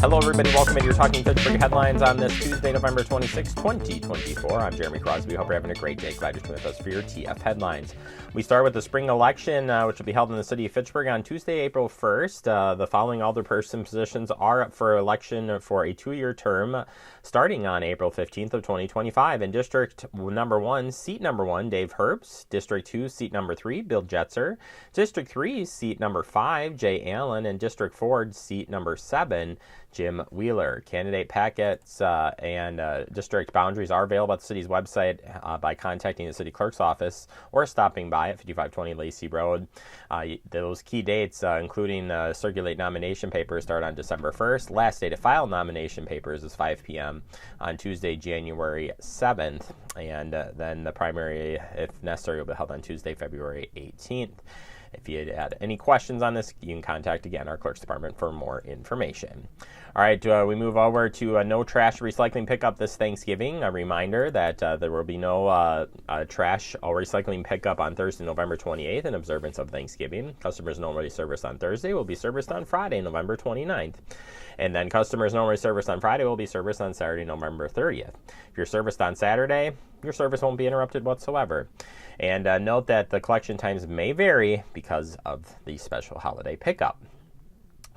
Hello, everybody. Welcome into your Talking Fitchburg headlines on this Tuesday, November 26, 2024. I'm Jeremy Crosby. Hope you're having a great day. Glad you're with us for your TF headlines. We start with the spring election, which will be held in the city of Fitchburg on Tuesday, April 1st. The following alderperson positions are up for election for a 2-year term starting on April 15th of 2025. In District number 1, seat number 1, Dave Herbst. District 2, seat number 3, Bill Jetzer. District 3, seat number 5, Jay Allen. And District 4, seat number 7, Jim Wheeler. Candidate packets and district boundaries are available at the city's website by contacting the city clerk's office or stopping by at 5520 Lacey Road. Those key dates, including circulate nomination papers, start on December 1st. Last day to file nomination papers is 5 p.m. on Tuesday, January 7th. And then the primary, if necessary, will be held on Tuesday, February 18th. If you had any questions on this, you can contact, again, our clerk's department for more information. All right, we move over to no trash recycling pickup this Thanksgiving. A reminder that there will be no trash or recycling pickup on Thursday, November 28th in observance of Thanksgiving. Customers normally serviced on Thursday will be serviced on Friday, November 29th. And then customers normally serviced on Friday will be serviced on Saturday, November 30th. If you're serviced on Saturday, your service won't be interrupted whatsoever. And note that the collection times may vary because of the special holiday pickup.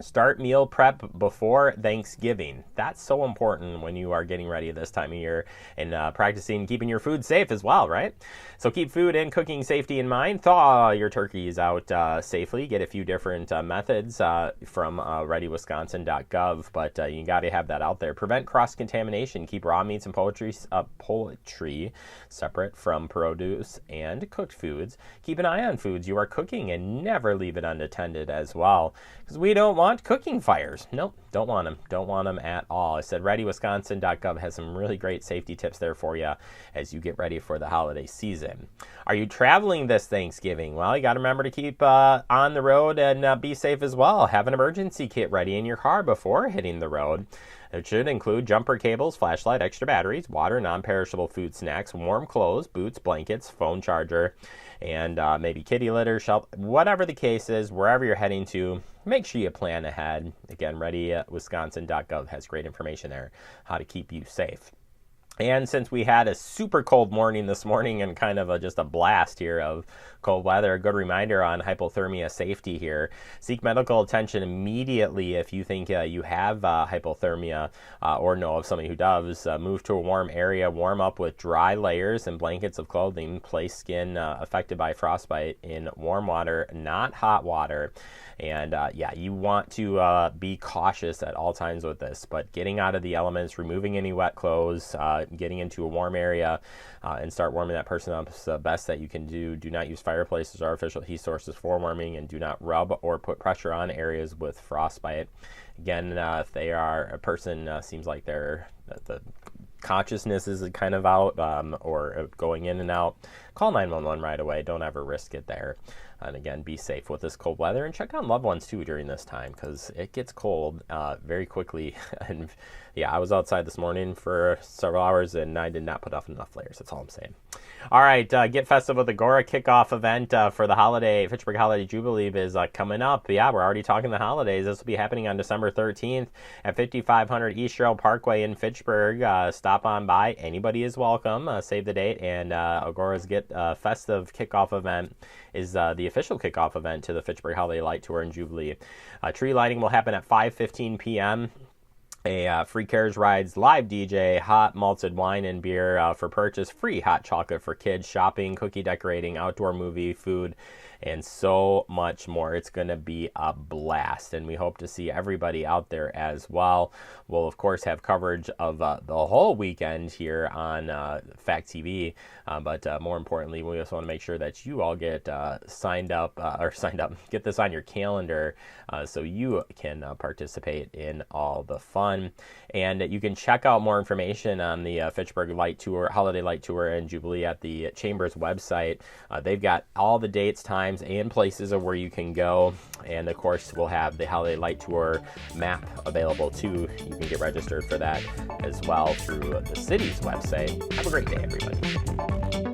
Start meal prep before Thanksgiving. That's so important when you are getting ready this time of year and practicing keeping your food safe as well, right? So keep food and cooking safety in mind. Thaw your turkeys out safely. Get a few different methods from readywisconsin.gov, but you got to have that out there. Prevent cross-contamination. Keep raw meats and poultry separate from produce and cooked foods. Keep an eye on foods you are cooking and never leave it unattended as well, because we don't want cooking fires. Nope, don't want them. Don't want them at all. I said readywisconsin.gov has some really great safety tips there for you as you get ready for the holiday season. Are you traveling this Thanksgiving? Well, you got to remember to keep on the road and be safe as well. Have an emergency kit ready in your car before hitting the road. It should include jumper cables, flashlight, extra batteries, water, non-perishable food, snacks, warm clothes, boots, blankets, phone charger, and maybe kitty litter, shelf, whatever the case is, wherever you're heading to, make sure you plan ahead. Again, readywisconsin.gov has great information there, how to keep you safe. And since we had a super cold morning this morning and kind of just a blast here of cold weather, a good reminder on hypothermia safety here. Seek medical attention immediately if you think you have hypothermia or know of somebody who does. Move to a warm area, warm up with dry layers and blankets of clothing. Place skin affected by frostbite in warm water, not hot water. And yeah, you want to be cautious at all times with this, but getting out of the elements, removing any wet clothes, getting into a warm area and start warming that person up is the best that you can do. Do not use fireplaces or artificial heat sources for warming, and do not rub or put pressure on areas with frostbite. Again, if they are a person seems like the consciousness is kind of out or going in and out, call 911 right away. Don't ever risk it there. And again, be safe with this cold weather, and check on loved ones too during this time, because it gets cold very quickly. And yeah, I was outside this morning for several hours and I did not put off enough layers. That's all I'm saying. All right, get festive with Agora. Kickoff event for the holiday, Fitchburg Holiday Jubilee is coming up. Yeah, we're already talking the holidays. This will be happening on December 13th at 5500 East Trail Parkway in Fitchburg. Stop on by. Anybody is welcome. Save the date. And Agora's Festive Kickoff event is the official kickoff event to the Fitchburg Holiday Light Tour and Jubilee. Tree lighting will happen at 5:15 p.m. Free carriage rides, live DJ, hot malted wine and beer for purchase, free hot chocolate for kids, shopping, cookie decorating, outdoor movie, food, and so much more. It's going to be a blast, and we hope to see everybody out there as well. We'll, of course, have coverage of the whole weekend here on Fact TV, but more importantly, we also want to make sure that you all get signed up, get this on your calendar so you can participate in all the fun. And you can check out more information on the Fitchburg Light Tour, Holiday Light Tour and Jubilee at the Chamber's website. They've got all the dates, times, and places of where you can go. And of course, we'll have the Holiday Light Tour map available too. You can get registered for that as well through the city's website. Have a great day, everybody.